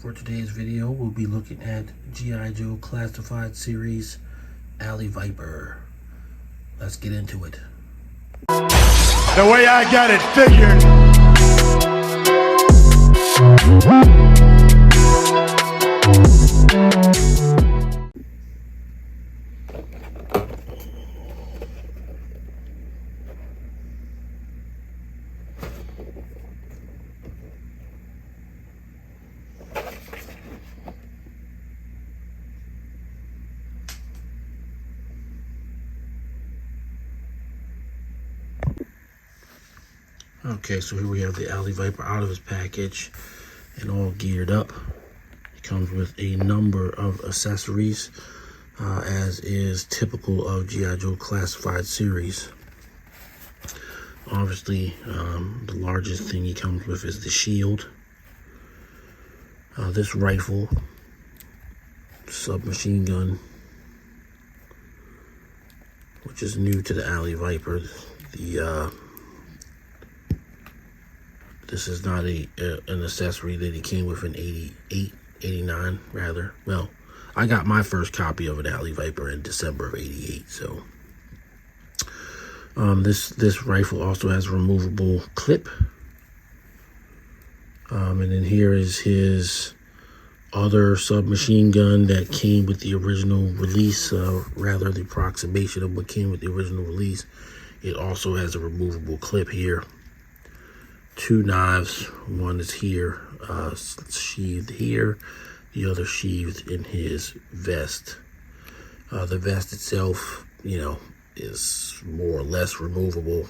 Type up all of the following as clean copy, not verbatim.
For today's video, we'll be looking at I.Joe Classified Series Alley Viper. Let's get into it. The way I got it figured. Okay, so here we have the Alley Viper out of its package and all geared up. It comes with a number of accessories, as is typical of I.Joe Classified Series. Obviously, the largest thing he comes with is the shield. This rifle, submachine gun, which is new to the Alley Viper. This is not an accessory that he came with in 88, 89 rather. Well, I got my first copy of an Alley Viper in December of 88, so. This rifle also has a removable clip. And then here is his other submachine gun that came with the original release, rather the approximation of what came with the original release. It also has a removable clip here. Two knives, one is here, sheathed here, the other sheathed in his vest. The vest itself, is more or less removable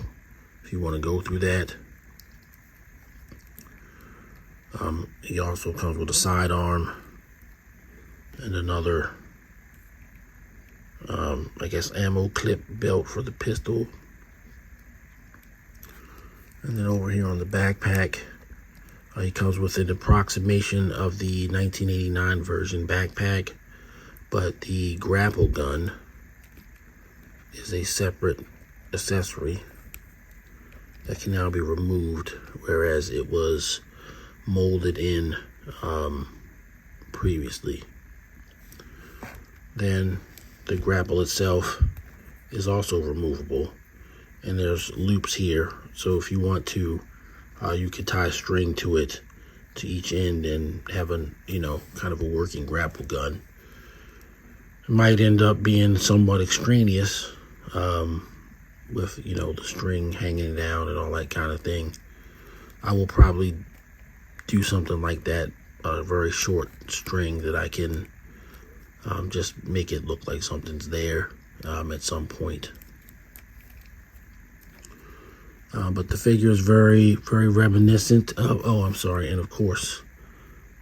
if you want to go through that. He also comes with a sidearm and another, I guess, ammo clip belt for the pistol. And then over here on the backpack, he comes with an approximation of the 1989 version backpack, but the grapple gun is a separate accessory that can now be removed, whereas it was molded in previously. Then the grapple itself is also removable, and there's loops here, so if you want to, you could tie a string to it, to each end, and have a kind of a working grapple gun. It might end up being somewhat extraneous, with the string hanging down and all that kind of thing. I will probably do something like that, a very short string that I can just make it look like something's there at some point. But the figure is very, very reminiscent of, and of course,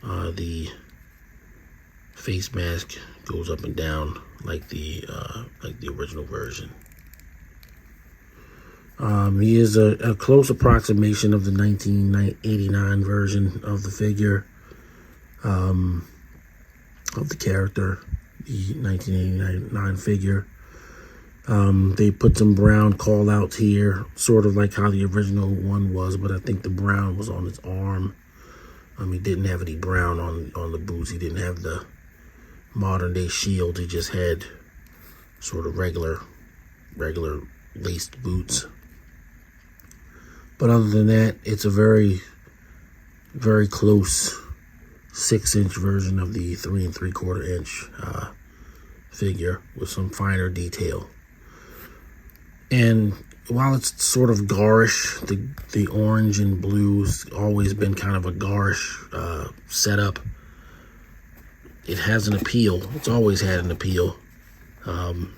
the face mask goes up and down like the original version. He is a close approximation of the 1989 version of the figure, of the character, the 1989 figure. They put some brown call outs here, sort of like how the original one was, but I think the brown was on his arm. He didn't have any brown on the boots. He didn't have the modern day shield. He just had sort of regular laced boots. But other than that, it's a very, very close 6-inch version of the 3 3/4 inch figure with some finer detail. And while it's sort of garish, the orange and blue's always been kind of a garish setup. It has an appeal. It's always had an appeal. And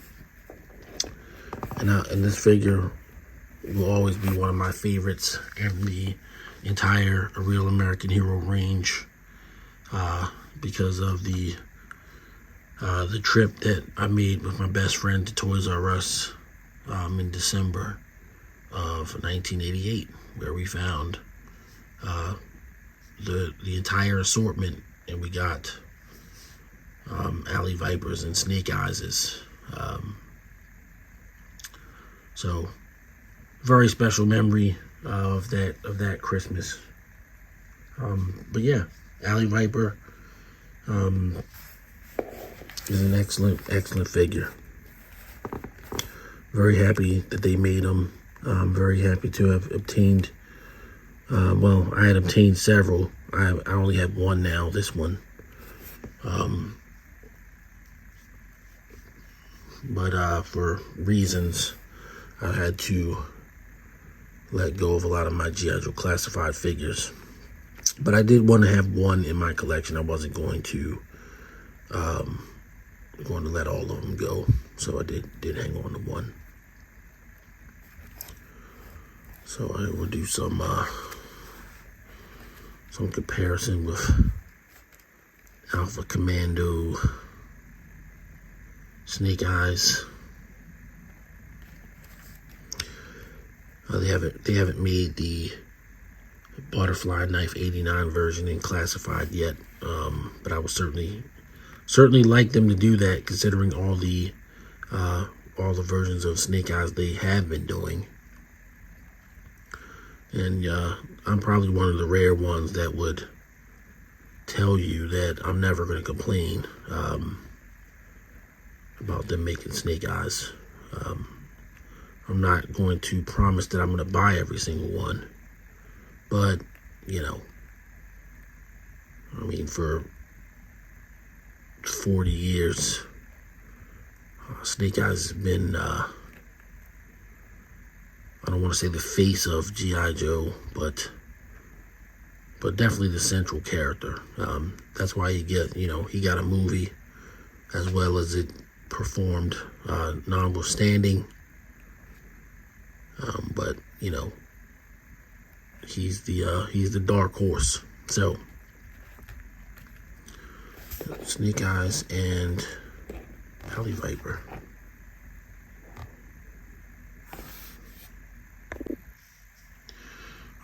this figure will always be one of my favorites in the entire A Real American Hero range, because of the trip that I made with my best friend to Toys R Us in December of 1988, where we found the entire assortment, and we got Alley Vipers and Snake Eyeses. So very special memory of that Christmas. But yeah, Alley Viper is an excellent figure. Very happy that they made them. I'm very happy to have obtained, well, I had obtained several. I only have one now, this one. But for reasons, I had to let go of a lot of my G.I. Joe classified figures. But I did want to have one in my collection. I wasn't going to let all of them go, so I did hang on to one. So I will do some comparison with Alpha Commando, Snake Eyes. They haven't made the Butterfly Knife 89 version in classified yet, but I would certainly like them to do that, considering all the versions of Snake Eyes they have been doing. And I'm probably one of the rare ones that would tell you that I'm never going to complain about them making Snake Eyes. I'm not going to promise that I'm going to buy every single one, but I mean, for 40 years, Snake Eyes has been, I don't want to say the face of G.I. Joe, but definitely the central character. That's why he got a movie, as well as it performed, notwithstanding. But he's the dark horse. So Snake Eyes and Alley Viper.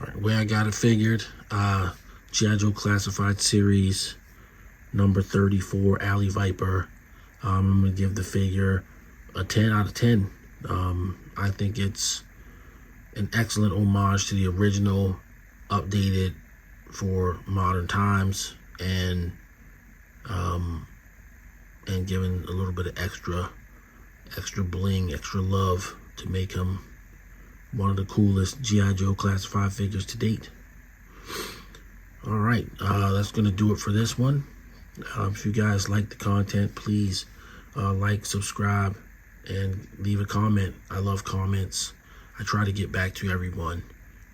Alright, where I got it figured, G.I. Joe Classified Series number 34, Alley Viper. I'm going to give the figure a 10 out of 10. I think it's an excellent homage to the original, updated for modern times, and given a little bit of extra bling, extra love to make him one of the coolest G.I. Joe classified figures to date. All right, that's going to do it for this one. If you guys like the content, please like, subscribe, and leave a comment. I love comments. I try to get back to everyone.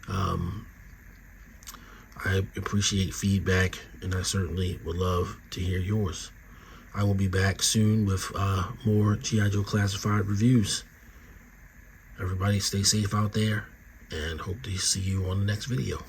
I appreciate feedback, and I certainly would love to hear yours. I will be back soon with more G.I. Joe classified reviews. Everybody stay safe out there, and hope to see you on the next video.